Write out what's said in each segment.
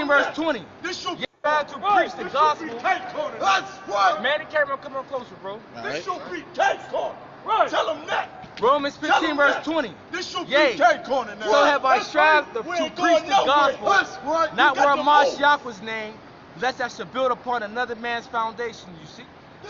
15 verse 20. You got to preach the gospel. That's what. Man, the camera, come on closer, bro. This should be Cat Corner. Right. Tell them that. Romans 15 verse 20. This should be Cat Corner now. So have I strived to preach the gospel, not where Mashiach was named, lest I should build upon another man's foundation, you see?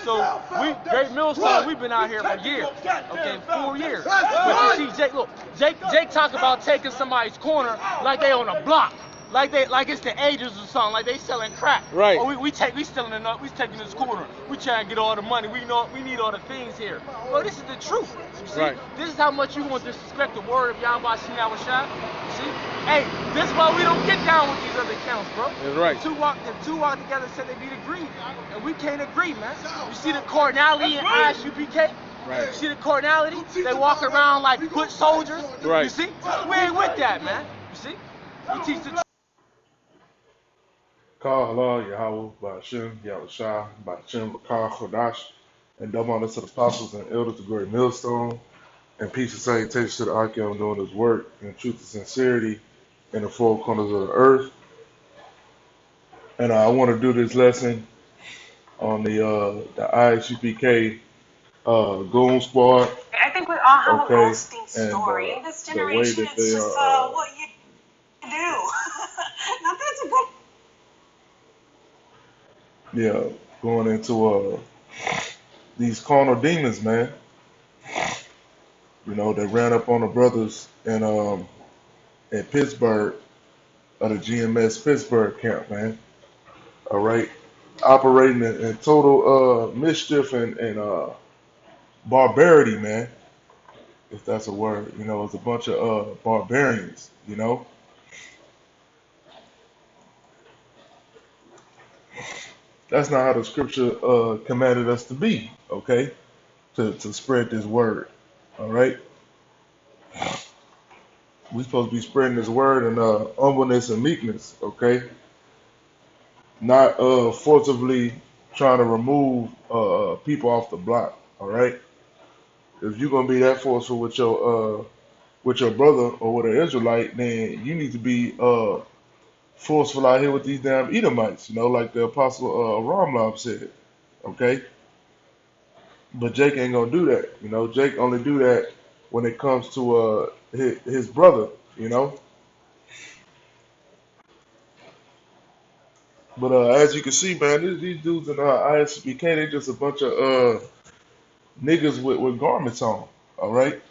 So we, Great Millstone, we've been out here for years, okay, 4 years. But you see, Jake, look, Jake talk about taking somebody's corner like they on a block, like it's the Angels or something, like they selling crack. Right. Or we stealing enough, we taking this corner, we trying to get all the money, we need all the things here. Well, this is the truth. You see, this is how much you want to disrespect the word of Yahweh Shem Yahushua. You see, hey, this is why we don't get down with these other accounts, bro. That's right. If two walk together, said they be agreed, and we can't agree, man. You see the cardinality in ISUPK? Right. You see the cardinality? They walk around like foot soldiers. Right. You see, we ain't with that, man. You see, we teach the truth. Kal Allah, Yahweh, Ba'ashem, Yahushua, Ba'ashem, Bakar, Chodash, and double honor to the apostles and elders of Great Millstone, and peace and salutation to the Archeon doing his work in truth and sincerity in the four corners of the earth. And I want to do this lesson on the ISUPK Goon Squad. I think we all have a Goldstein story. And This the generation, way that it's they just are, what you do. Not that it's a good. going into these carnal demons, man. You know, they ran up on the brothers in Pittsburgh, of the GMS Pittsburgh camp, man. All right, operating in total mischief and barbarity, man. If that's a word, you know, it's a bunch of barbarians, you know. That's not how the scripture commanded us to be, okay? To spread this word, all right? We're supposed to be spreading this word in humbleness and meekness, okay? Not forcibly trying to remove people off the block, all right? If you're gonna be that forceful with your brother or with an Israelite, then you need to be forceful out here with these damn Edomites, you know, like the Apostle Ramlam said, okay? But Jake ain't gonna do that, you know. Jake only do that when it comes to his brother, you know. But as you can see, man, these dudes in ISBK, they just a bunch of niggas with garments on, all right?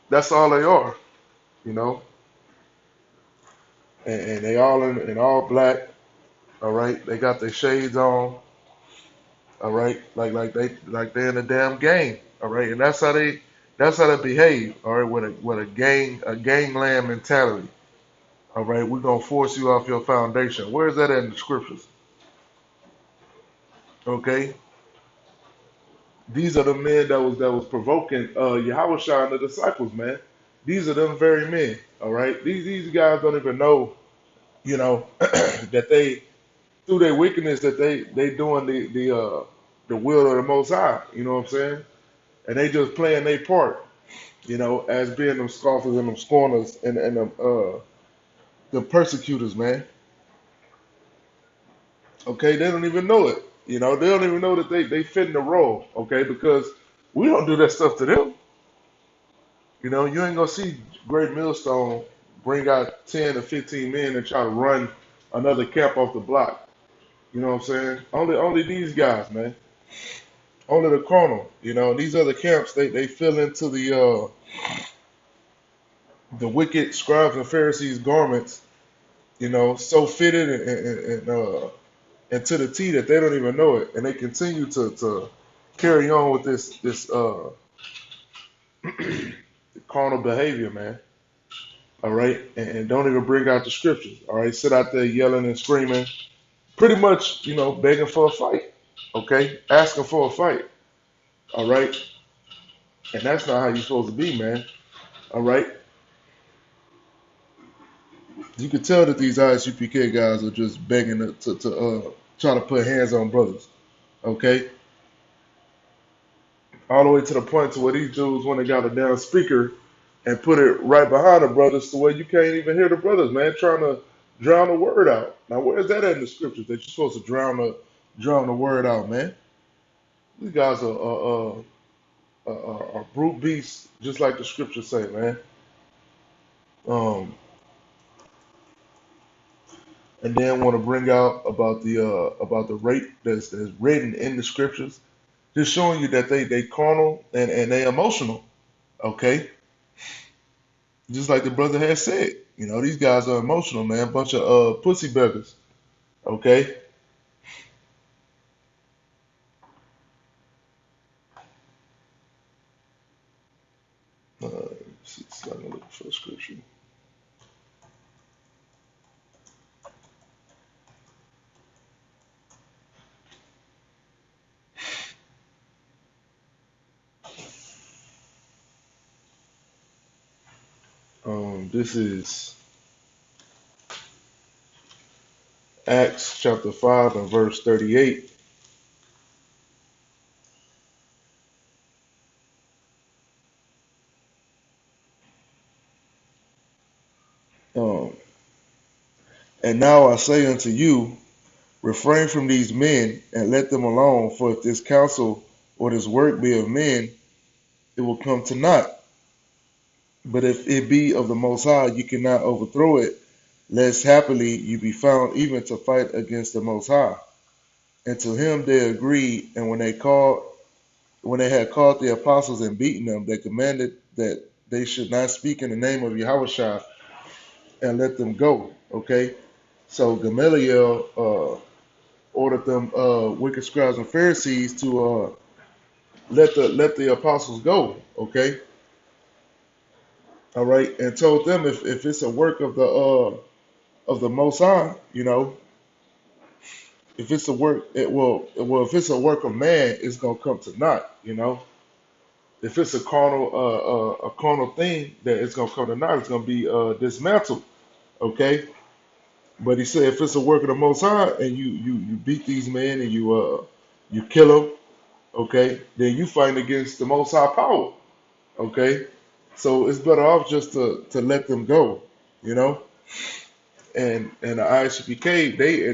That's all they are, you know. And they all in all black, all right? They got their shades on, all right? Like they in a damn gang, all right? And that's how they behave, all right? With a gangland mentality, all right? We're gonna force you off your foundation. Where is that in the scriptures? Okay, these are the men that was provoking Yahushua and the disciples, man. These are them very men, all right? These guys don't even know, you know, that they, through their wickedness, that they doing the will of the Most High, you know what I'm saying? And they just playing their part, you know, as being them scoffers and them scorners and the persecutors, man. Okay, they don't even know it. You know, they don't even know that they fit in the role, okay? Because we don't do that stuff to them. You know, you ain't gonna see Great Millstone bring out 10 or 15 men and try to run another camp off the block. You know what I'm saying? Only these guys, man. Only the carnal. You know, these other camps, they fell into the wicked scribes and Pharisees garments, you know, so fitted and to the T that they don't even know it, and they continue to carry on with this carnal behavior, man. All right, and don't even bring out the scriptures. All right, sit out there yelling and screaming, pretty much, you know, begging for a fight. Okay, asking for a fight. All right, and that's not how you're supposed to be, man. All right, you can tell that these ISUPK guys are just begging to try to put hands on brothers. Okay, all the way to the point to where these dudes went and got a damn speaker and put it right behind the brothers to where you can't even hear the brothers, man, trying Drown the word out. Now, where's that at in the scriptures that you're supposed to drown the word out, man? These guys are brute beasts, just like the scriptures say, man. Um, and then want to bring out about the rape that's written in the scriptures, just showing you that they carnal and they emotional. Okay, just like the brother has said, these guys are emotional, man. Bunch of pussy beggars. Okay, let's look for a scripture. This is Acts chapter 5 and verse 38. Um, and now I say unto you, refrain from these men and let them alone, for if this counsel or this work be of men, it will come to naught. But if it be of the Most High, you cannot overthrow it, lest happily you be found even to fight against the Most High. And to him they agreed, and when they had called the apostles and beaten them, they commanded that they should not speak in the name of Yahushua and let them go. Okay, so Gamaliel ordered them wicked scribes and Pharisees to let the apostles go. Okay, all right, and told them if it's a work of the Most High, if it's a work, if it's a work of man, it's gonna come to naught. If it's a carnal thing, that it's gonna come to naught. It's gonna be dismantled. Okay, but he said if it's a work of the Most High and you beat these men and you kill them, okay, then you fight against the Most High power. Okay, so it's better off just to let them go. You know. And the ISUPK, they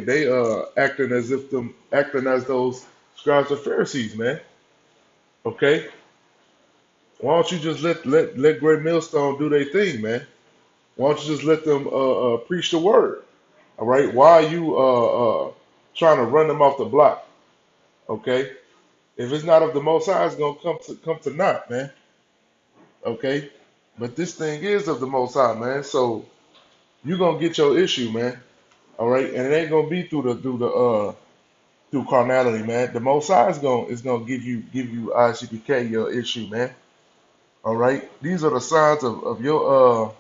acting as those scribes and Pharisees, man. Okay, why don't you just let Great Millstone do their thing, man? Why don't you just let them preach the word? All right, why are you trying to run them off the block? Okay, if it's not of the Most High, it's gonna come to naught, man. Okay, but this thing is of the Most High, man. So you gonna get your issue, man. All right, and it ain't gonna be through carnality, man. The Most High is gonna give you ICPK your issue, man. All right, these are the signs of your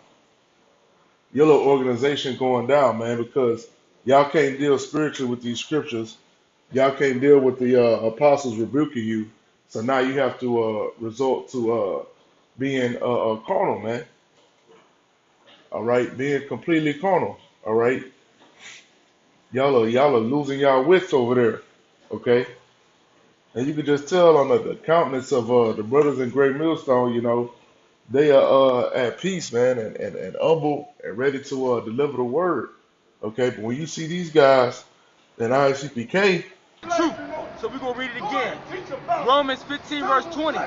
little organization going down, man, because y'all can't deal spiritually with these scriptures. Y'all can't deal with the apostles rebuking you. So now you have to resort to being carnal, man. All right, being completely carnal. All right, y'all are losing y'all wits over there. Okay. And you can just tell on the countenance of the brothers in Great Millstone, they are at peace, man, and humble and ready to deliver the word. Okay, but when you see these guys in ICPK, True. So we're going to read it again. Romans 15 verse 20.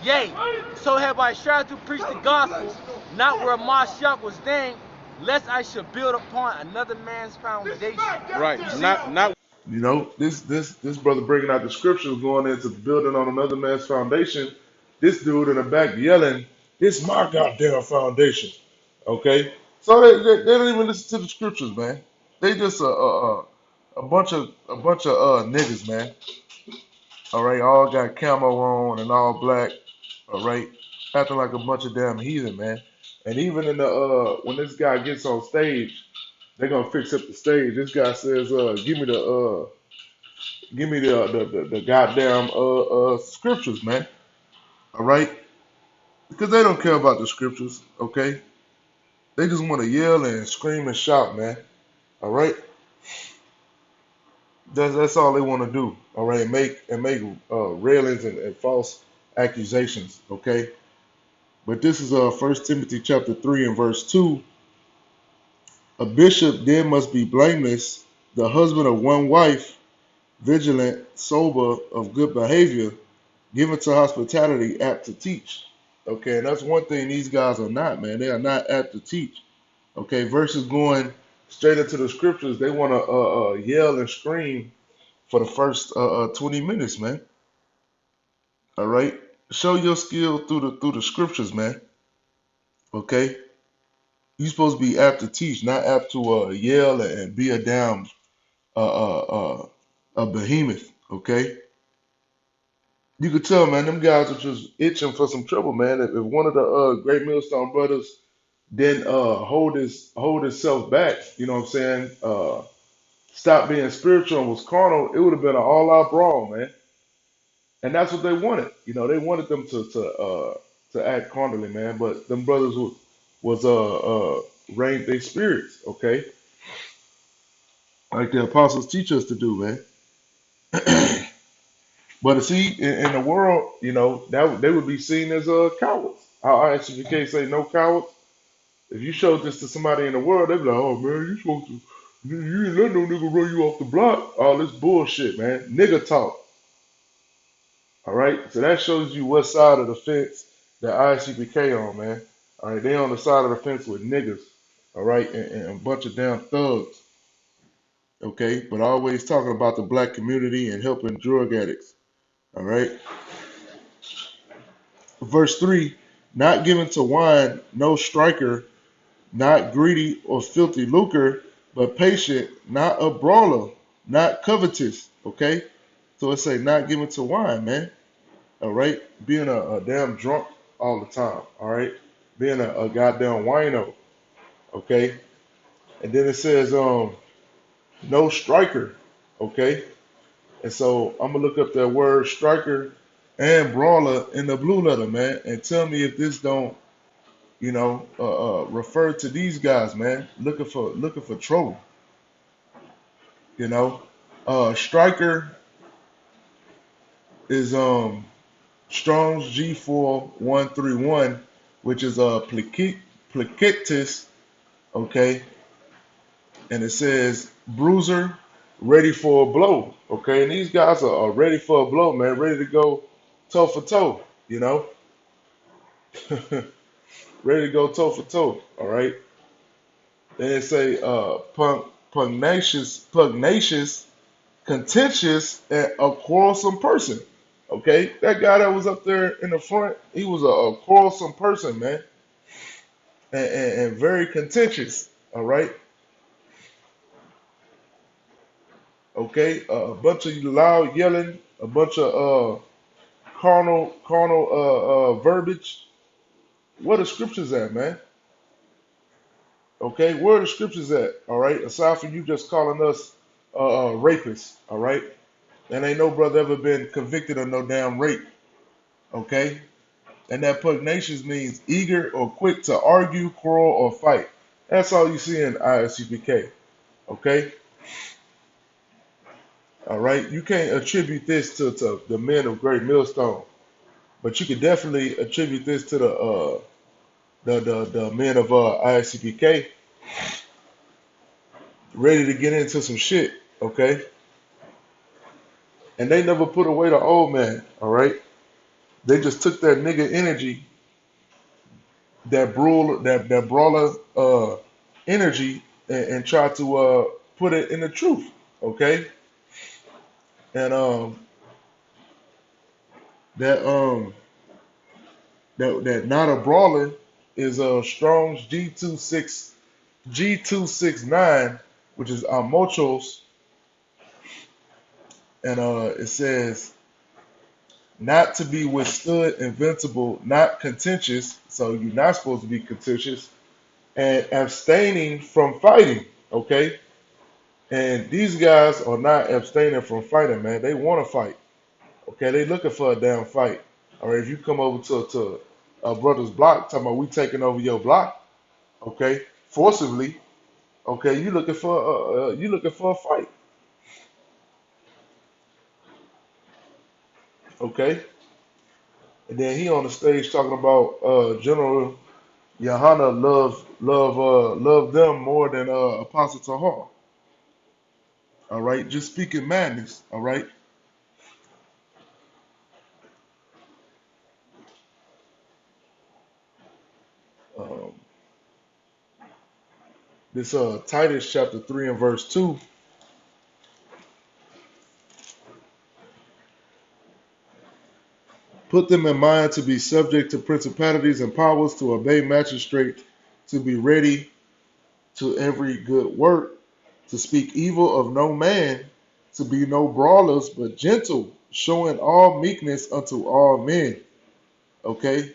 Yea, so have I strived to preach the gospel, not where Mashiach was named, lest I should build upon another man's foundation. Right. Not this brother bringing out the scriptures, going into building on another man's foundation. This dude in the back yelling, "It's my goddamn foundation." Okay, so they don't even listen to the scriptures, man. They just a bunch of niggas, man. All right, all got camo on and all black. All right, acting like a bunch of damn heathen, man. And even in the when this guy gets on stage, they're gonna fix up the stage. This guy says, give me the goddamn scriptures, man. All right, because they don't care about the scriptures. Okay, they just want to yell and scream and shout, man. All right, that's all they want to do. All right, and make railings and false accusations. Okay, but this is 1 Timothy chapter 3 and verse 2. A bishop then must be blameless, the husband of one wife, vigilant, sober, of good behavior, given to hospitality, apt to teach. Okay, and that's one thing these guys are not, man. They are not apt to teach. Okay, versus going straight into the scriptures, they want to yell and scream for the first 20 minutes, man. All right, show your skill through the scriptures, man. Okay, you supposed to be apt to teach, not apt to yell and be a damn a behemoth. Okay, you could tell, man, them guys are just itching for some trouble, man. If one of the great Millstone brothers didn't hold himself back, you know what I'm saying? Stop being spiritual and was carnal, it would have been an all-out brawl, man. And that's what they wanted. You know, they wanted them to act carnally, man. But them brothers was reigned their spirits, okay, like the apostles teach us to do, man. But see, in the world, you know, that they would be seen as cowards. I actually can't say no cowards. If you showed this to somebody in the world, they'd be like, "Oh man, you supposed to, you ain't let no nigga run you off the block." All this bullshit, man. Nigga talk. All right. So that shows you what side of the fence that ICPK on, man. All right, they on the side of the fence with niggas. All right, and a bunch of damn thugs. Okay, but always talking about the black community and helping drug addicts. All right. Verse 3, not given to wine, no striker, not greedy or filthy lucre, but patient, not a brawler, not covetous. Okay, so it say not given to wine, man. All right, being a damn drunk all the time. All right, being a goddamn wino. Okay, and then it says no striker. Okay, and so I'm gonna look up that word striker and brawler in the blue letter, man, and tell me if this don't, you know, refer to these guys, man, looking for trouble. You know, striker is Strong's G4131, which is placitus, okay, and it says bruiser, ready for a blow, okay, and these guys are ready for a blow, man, ready to go toe for toe, you know, ready to go toe for toe, all right. Then it say pugnacious, contentious, and a quarrelsome person. Okay, that guy that was up there in the front, he was a quarrelsome person, man, and very contentious. All right, okay, a bunch of loud yelling, a bunch of carnal verbiage. Where the scriptures at, man? Okay, where are the scriptures at? All right, aside from you just calling us rapists. All right, and ain't no brother ever been convicted of no damn rape. Okay, and that pugnacious means eager or quick to argue, quarrel, or fight. That's all you see in ISUPK. Okay, all right. You can't attribute this to the men of Great Millstone, but you can definitely attribute this to the men of ISUPK ready to get into some shit. Okay, and they never put away the old man. All right, they just took that nigga energy, that brawler energy, and try to put it in the truth. Okay, and that that not a brawler is Strong's G269, which is Mochos, and it says not to be withstood, invincible, not contentious. So you're not supposed to be contentious, and abstaining from fighting. Okay, and these guys are not abstaining from fighting, man. They want to fight. Okay, they looking for a damn fight. All right, if you come over to a brother's block, talking about we taking over your block, okay, forcibly, okay, you looking for a fight, okay, and then he on the stage talking about General Johanna love them more than Apostle Tahar. All right, just speaking madness. All right. Um, this Titus chapter 3 and verse 2. Put them in mind to be subject to principalities and powers, to obey magistrates, to be ready to every good work, to speak evil of no man, to be no brawlers, but gentle, showing all meekness unto all men. Okay,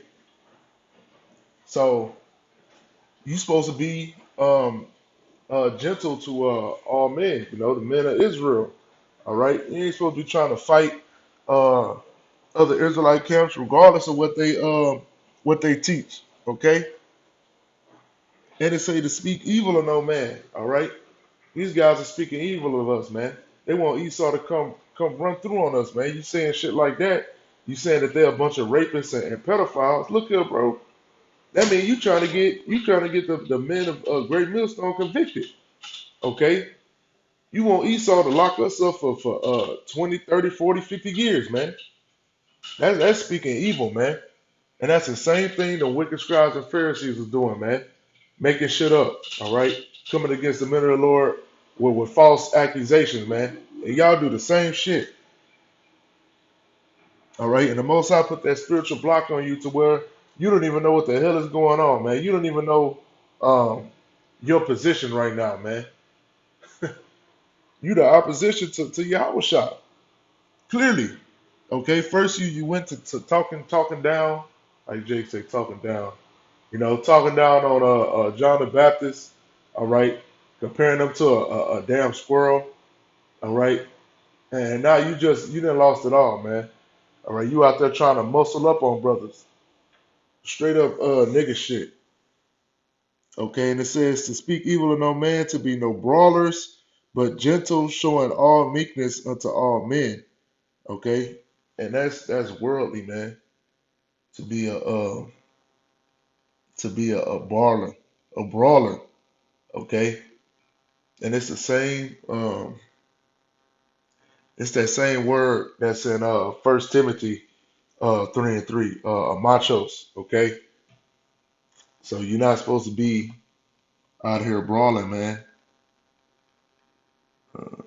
so you supposed to be gentle to all men. You know, the men of Israel. All right, you ain't supposed to be trying to fight uh, other Israelite camps, regardless of what they teach. Okay, and it say to speak evil of no man. All right. These guys are speaking evil of us, man. They want Esau to come run through on us, man. You saying shit like that? You saying that they're a bunch of rapists and pedophiles? Look here, bro. That means you trying to get the men of Great Millstone convicted. Okay? You want Esau to lock us up for 20, 30, 40, 50 years, man. That's speaking evil, man. And that's the same thing the wicked scribes and Pharisees was doing, man. Making shit up, all right? Coming against the men of the Lord with false accusations, man. And y'all do the same shit, all right? And the Most High put that spiritual block on you to where you don't even know what the hell is going on, man. You don't even know your position right now, man. You the opposition to Yahweh. Clearly, okay? First you went to talking down, like Jake said, talking down. You know, talking down on John the Baptist, all right, comparing them to a damn squirrel, all right, and now you done lost it all, man. All right, you out there trying to muscle up on brothers, straight up nigga shit, okay. And it says to speak evil of no man, to be no brawlers, but gentle, showing all meekness unto all men, okay. And that's worldly, man. To be a brawler, okay. And it's the same. It's that same word that's in First Timothy 3:3, machos. Okay, so you're not supposed to be out here brawling, man. Uh,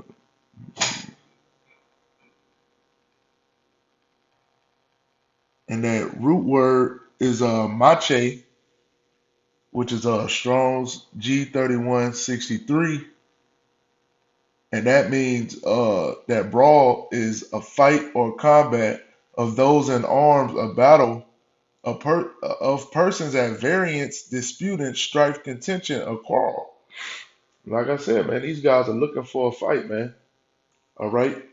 and that root word is mache, which is Strong's G3163, and that means that brawl is a fight or combat of those in arms, a battle of persons at variance, disputing, strife, contention, a quarrel. Like I said, man, these guys are looking for a fight, man. All right.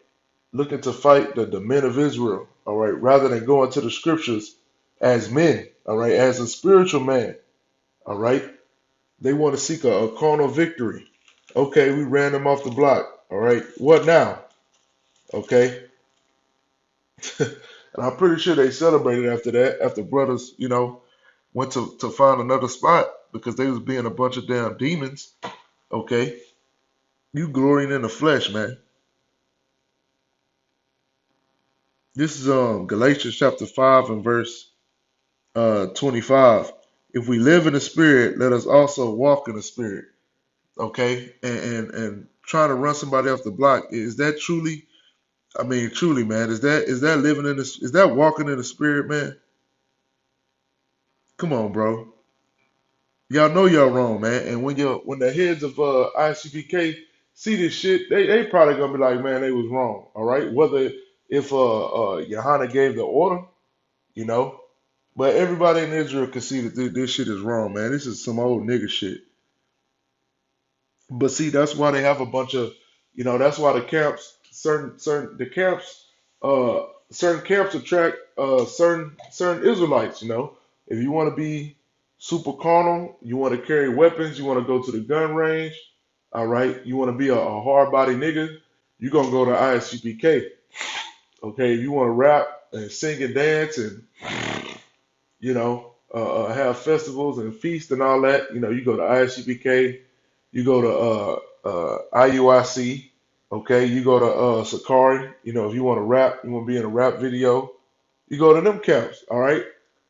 Looking to fight the men of Israel. All right. Rather than going to the scriptures as men. All right. As a spiritual man. All right. They want to seek a carnal victory. Okay. We ran them off the block. All right. What now? Okay. And I'm pretty sure they celebrated after that. After brothers, went to find another spot because they was being a bunch of damn demons. Okay. You glorying in the flesh, man. This is Galatians chapter 5 and verse 25. If we live in the spirit, let us also walk in the spirit. Okay? And trying to run somebody off the block, is that truly, I mean, truly, man, is that living in this, is that walking in the spirit, man? Come on, bro. Y'all know y'all wrong, man. And when the heads of ICPK see this shit, they probably gonna be like, man, they was wrong. All right. Whether if Johanna gave the order, you know. But everybody in Israel can see that this shit is wrong, man. This is some old nigga shit. But see, that's why they have a bunch of, that's why the camps, certain camps attract certain Israelites. If you want to be super carnal, you want to carry weapons, you want to go to the gun range, all right. You want to be a hard body nigga, you gonna go to ISCPK. Okay, if you want to rap and sing and dance and have festivals and feasts and all that, you go to ISUPK, you go to IUIC, okay, you go to Sakari, if you want to rap, you want to be in a rap video, you go to them camps, all right.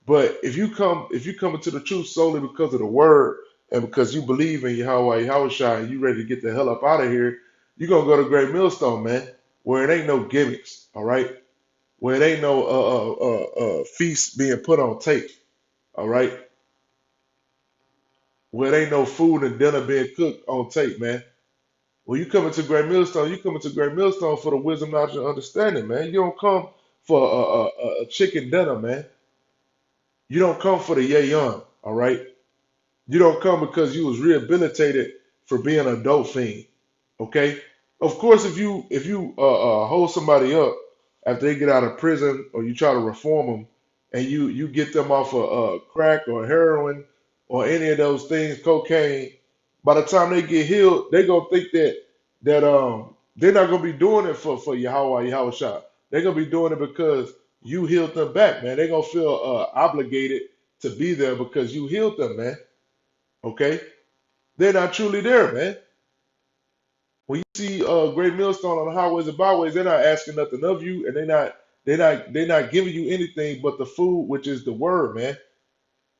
But if you come into the truth solely because of the word and because you believe in Yahweh Yahushua and you ready to get the hell up out of here, you're gonna go to Great Millstone, man, where it ain't no gimmicks, all right, where it ain't no feast being put on tape, all right, where it ain't no food and dinner being cooked on tape, man. When you come into Great Millstone, you come into Great Millstone for the wisdom, knowledge, and understanding, man. You don't come for a chicken dinner, man. You don't come for the yayon, all right? You don't come because you was rehabilitated for being a dope fiend, okay? Of course, if you hold somebody up after they get out of prison or you try to reform them and you get them off of crack or heroin or any of those things, cocaine, by the time they get healed, they gonna think that they're not gonna be doing it for Yahweh Yahushua. They're gonna be doing it because you healed them back, man. They're gonna feel obligated to be there because you healed them, man. Okay? They're not truly there, man. When you see Great Millstone on the highways and byways, they're not asking nothing of you, and they're not giving you anything but the food, which is the word, man.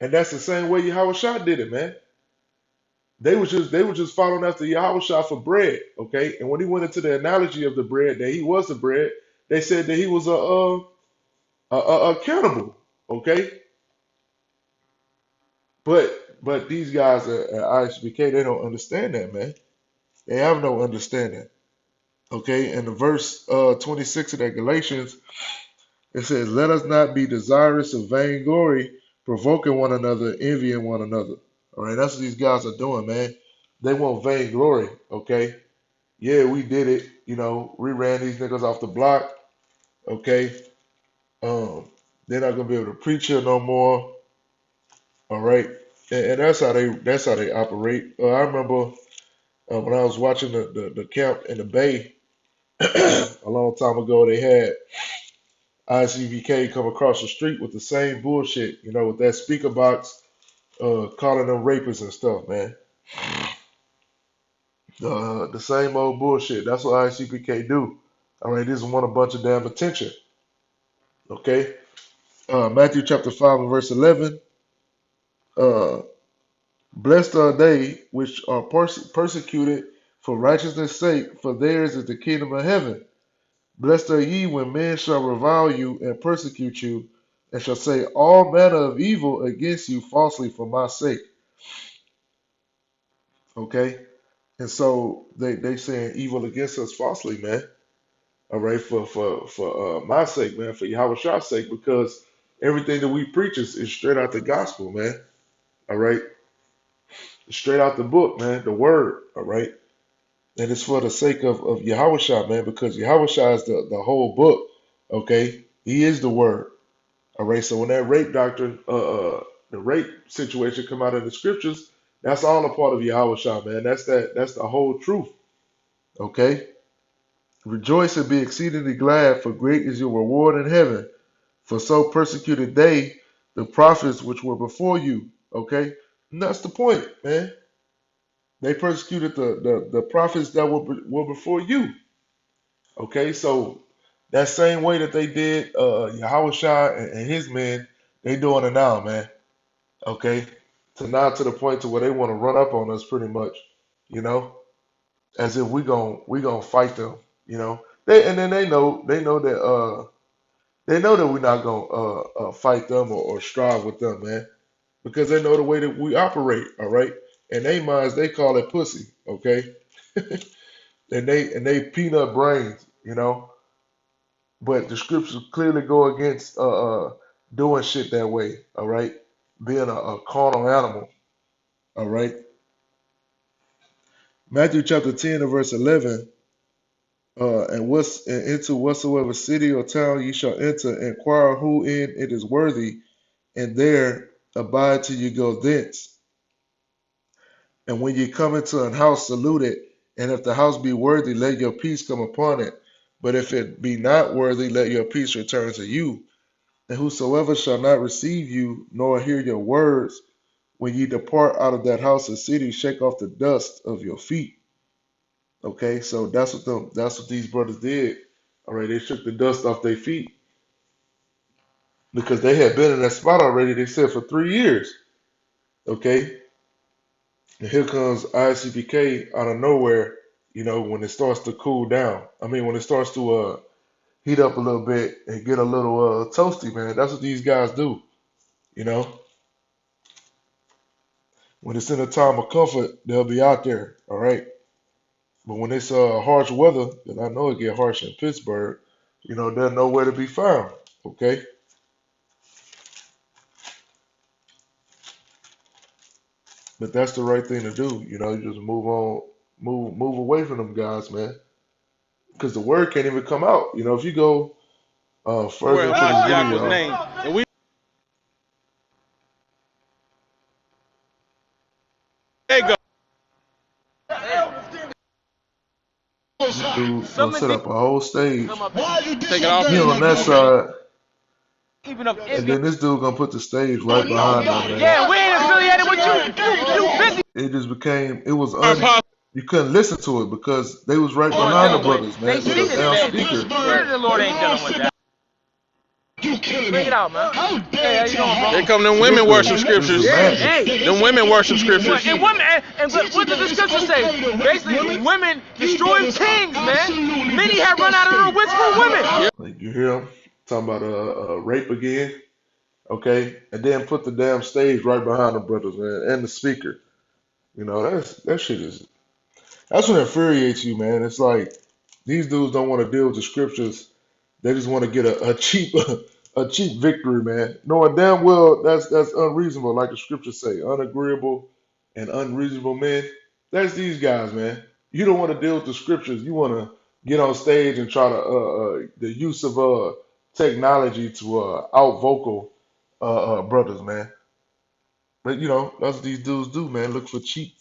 And that's the same way Yahweh did it, man. They were just following after Yahweh for bread, okay? And when he went into the analogy of the bread, that he was the bread, they said that he was a cannibal, okay? But these guys at ISBK, they don't understand that, man. They have no understanding. Okay, and the verse 26 of that Galatians, it says, "Let us not be desirous of vainglory, provoking one another, envying one another." All right, that's what these guys are doing, man. They want vainglory. Okay, yeah, we did it. We ran these niggas off the block. Okay, they're not gonna be able to preach here no more. All right, and that's how they operate. I remember when I was watching the camp in the Bay a long time ago, they had ICVK come across the street with the same bullshit, with that speaker box, calling them rapists and stuff, man. The same old bullshit. That's what ICPK do. All right, this is want a bunch of damn attention. Okay, Matthew chapter 5 and verse 11. Uh, Blessed are they which are persecuted for righteousness' sake, for theirs is the kingdom of heaven. Blessed are ye when men shall revile you and persecute you, and shall say all manner of evil against you falsely for my sake. Okay? And so they saying evil against us falsely, man. All right, for my sake, man, for Yahweh's sake, because everything that we preach is straight out the gospel, man. All right? Straight out the book, man, the word, all right? And it's for the sake of Yahweh, man, because Yahweh is the whole book, okay? He is the word. All right, so when that rape doctrine, the rape situation come out of the scriptures, that's all a part of Yahweh, man. That's the whole truth. Okay? Rejoice and be exceedingly glad, for great is your reward in heaven. For so persecuted they the prophets which were before you. Okay? And that's the point, man. They persecuted the prophets that were before you. Okay, so that same way that they did Yahweh and his men, they doing it now, man. Okay, to the point to where they want to run up on us pretty much, you know, as if we gonna fight them, you know. And then they know that we're not gonna fight them or strive with them, man, because they know the way that we operate. All right, in their minds they call it pussy, okay, and they peanut brains, you know. But the scriptures clearly go against doing shit that way. All right, being a carnal animal. All right. Matthew chapter 10 and verse 11. And into whatsoever city or town ye shall enter, inquire who in it is worthy, and there abide till you go thence. And when ye come into an house, salute it. And if the house be worthy, let your peace come upon it. But if it be not worthy, let your peace return to you. And whosoever shall not receive you, nor hear your words, when ye depart out of that house or city, shake off the dust of your feet. Okay, so that's what these brothers did. All right, they shook the dust off their feet because they had been in that spot already, they said, for 3 years. Okay, and here comes ICPK out of nowhere, when it starts to cool down. I mean, when it starts to heat up a little bit and get a little toasty, man. That's what these guys do, you know. When it's in a time of comfort, they'll be out there, all right. But when it's harsh weather, and I know it get harsh in Pittsburgh, they're nowhere to be found, okay. But that's the right thing to do, You just move on, move away from them guys, man, because the word can't even come out. If you go further Where into the Mashiach was video, named. And we there you go. this dude Some gonna of set these up a whole stage. come up and take it off. He on that side, Even of and Islam. then this dude gonna put the stage right behind them, man. Yeah, we ain't affiliated with you. You busy. It just became, you couldn't listen to it because they was right behind the brothers, They man, with see a this down man. speaker. Spirit of the Lord ain't dealing with that. Bring it out, man. Hey, how you doing, bro? Here come them women worship scriptures. Hey, Them women worship scriptures. and women, and what did the scripture say? Basically, women destroy kings, man. Many have run out of their wits for women. Like, you hear him talking about rape again, okay, and then put the damn stage right behind the brothers, man, and the speaker. That shit that's what infuriates you, man. It's like these dudes don't want to deal with the scriptures. They just want to get a cheap a cheap victory, man. Knowing damn well that's unreasonable, like the scriptures say, unagreeable and unreasonable men. That's these guys, man. You don't want to deal with the scriptures. You want to get on stage and try to the use of technology to out vocal brothers, man. But that's what these dudes do, man. Look for cheap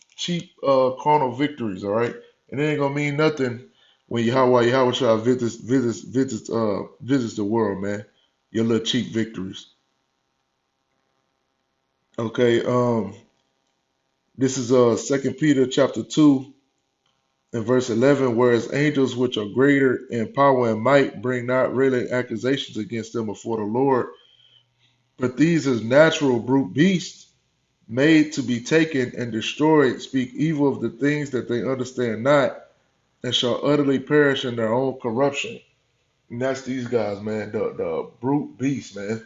carnal victories, all right? And it ain't gonna mean nothing when Yahweh Shah visits the world, man. Your little cheap victories. Okay, this is Second Peter chapter 2 and verse 11, whereas angels which are greater in power and might bring not railing accusations against them before the Lord, but these as natural brute beasts made to be taken and destroyed, speak evil of the things that they understand not, and shall utterly perish in their own corruption. And that's these guys, man. The brute beast, man.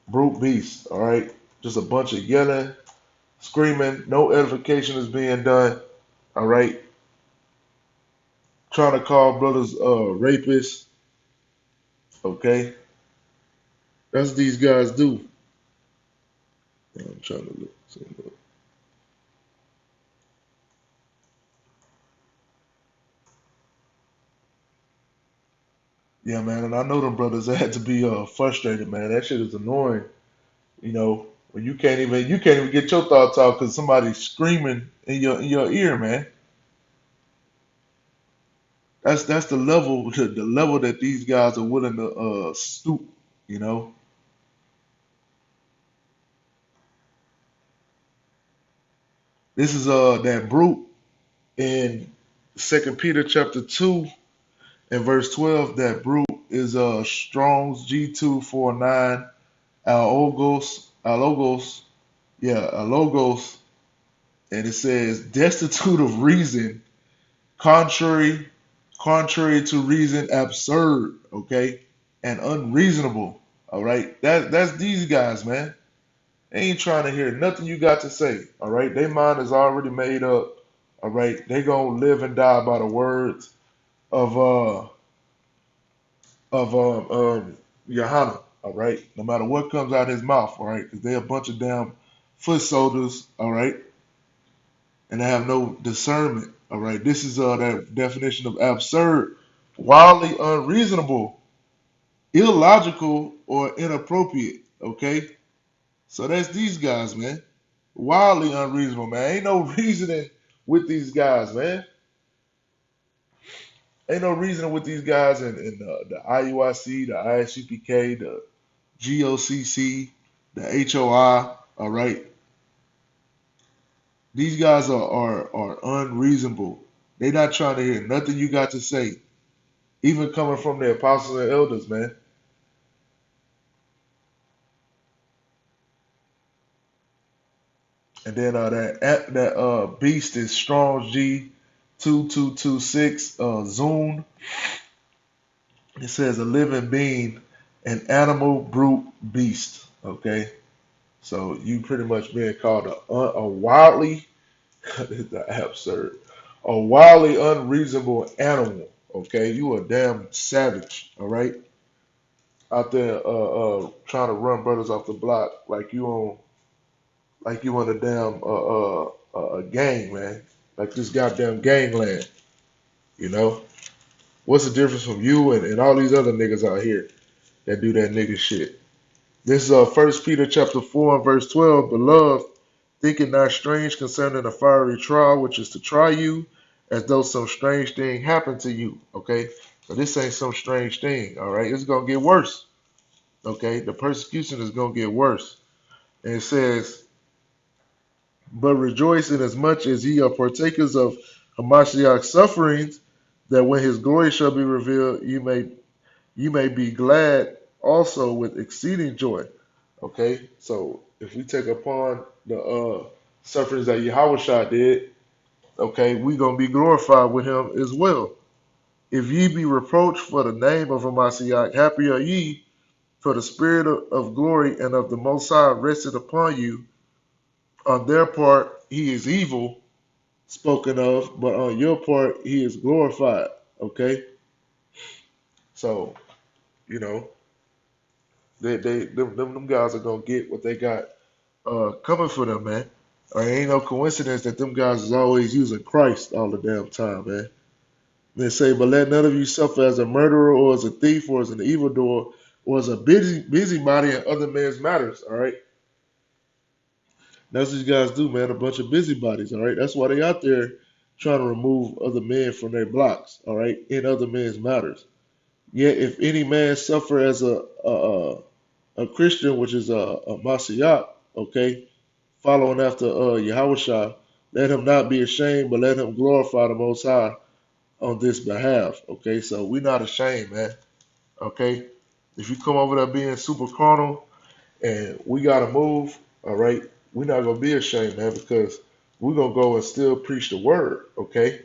Brute beast, all right? Just a bunch of yelling, screaming, no edification is being done, all right? Trying to call brothers rapists, okay? That's what these guys do. I'm trying to look. Yeah, man, and I know them brothers had to be frustrated, man. That shit is annoying. When you can't even get your thoughts out because somebody's screaming in your ear, man. That's the level the level that these guys are willing to stoop. You know, this is that brute in Second Peter chapter 2 and verse 12. That brute is Strong's G249 Alogos, yeah, Alogos, and it says destitute of reason, contrary to reason, absurd, okay, and unreasonable. All right, that's these guys, man. They ain't trying to hear nothing you got to say. All right, their mind is already made up. All right, they gonna live and die by the words of Yohana. All right, no matter what comes out his mouth. All right, because they're a bunch of damn foot soldiers. All right, and they have no discernment. All right, this is that definition of absurd, wildly unreasonable, illogical, or inappropriate. Okay, so that's these guys, man. Wildly unreasonable, man. Ain't no reasoning with these guys, man. Ain't no reasoning with these guys in the IUIC, the ISUPK, the GOCC, the HOI. All right, these guys are unreasonable. They're not trying to hear nothing you got to say, even coming from the apostles and elders, man. And then that beast is Strong G 2226 Zune. It says a living being, an animal, brute, beast. Okay, so you pretty much being called a wildly absurd, a wildly unreasonable animal. Okay, you a damn savage. All right, out there trying to run brothers off the block like you on a damn gang, man. Like this goddamn gangland. You know, what's the difference from you and all these other niggas out here that do that nigga shit? This is 1 Peter chapter 4 and verse 12. Beloved, think it not strange concerning the fiery trial, which is to try you, as though some strange thing happened to you. Okay, so this ain't some strange thing. All right, it's gonna get worse. Okay, the persecution is gonna get worse. And it says, but rejoice in as much as ye are partakers of Hamashiach's sufferings, that when his glory shall be revealed, you may be glad also with exceeding joy. Okay, so if we take upon the sufferings that Yahushua did, okay, we gonna be glorified with him as well. If ye be reproached for the name of Hamashiach, happy are ye, for the spirit of glory and of the Most High rested upon you. On their part, he is evil spoken of, but on your part, he is glorified. Okay, so you know them guys are gonna get what they got coming for them, man. It ain't no coincidence that them guys is always using Christ all the damn time, man. They say, but let none of you suffer as a murderer or as a thief or as an evildoer or as a busybody in other men's matters. All right, that's what you guys do, man. A bunch of busybodies. All right, that's why they out there trying to remove other men from their blocks. All right, in other men's matters. Yet, if any man suffer as a Christian, which is a Mashiach, okay, following after Yahushua, let him not be ashamed, but let him glorify the Most High on this behalf. Okay, so we're not ashamed, man. Okay, if you come over there being super carnal and we gotta move, all right, we're not gonna be ashamed, man, because we're gonna go and still preach the word. Okay,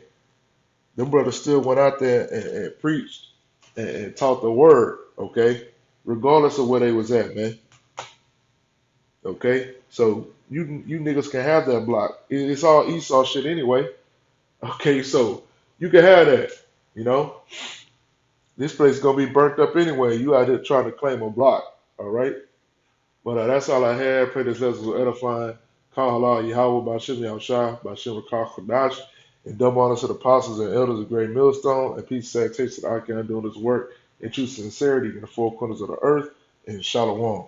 them brothers still went out there and preached and taught the word. Okay, regardless of where they was at, man. Okay, so you niggas can have that block. It's all Esau shit anyway. Okay, so you can have that. You know, this place is gonna be burnt up anyway. You out here trying to claim a block. All right, but that's all I had. Pray this lesson was edifying. Call Allah Yahweh Bashim Yahushua Bashim Rakah Kodash, and double honors to the apostles and elders of Great Millstone, and peace and salutation to the Archon doing this work in true sincerity in the four corners of the earth. And Shalom.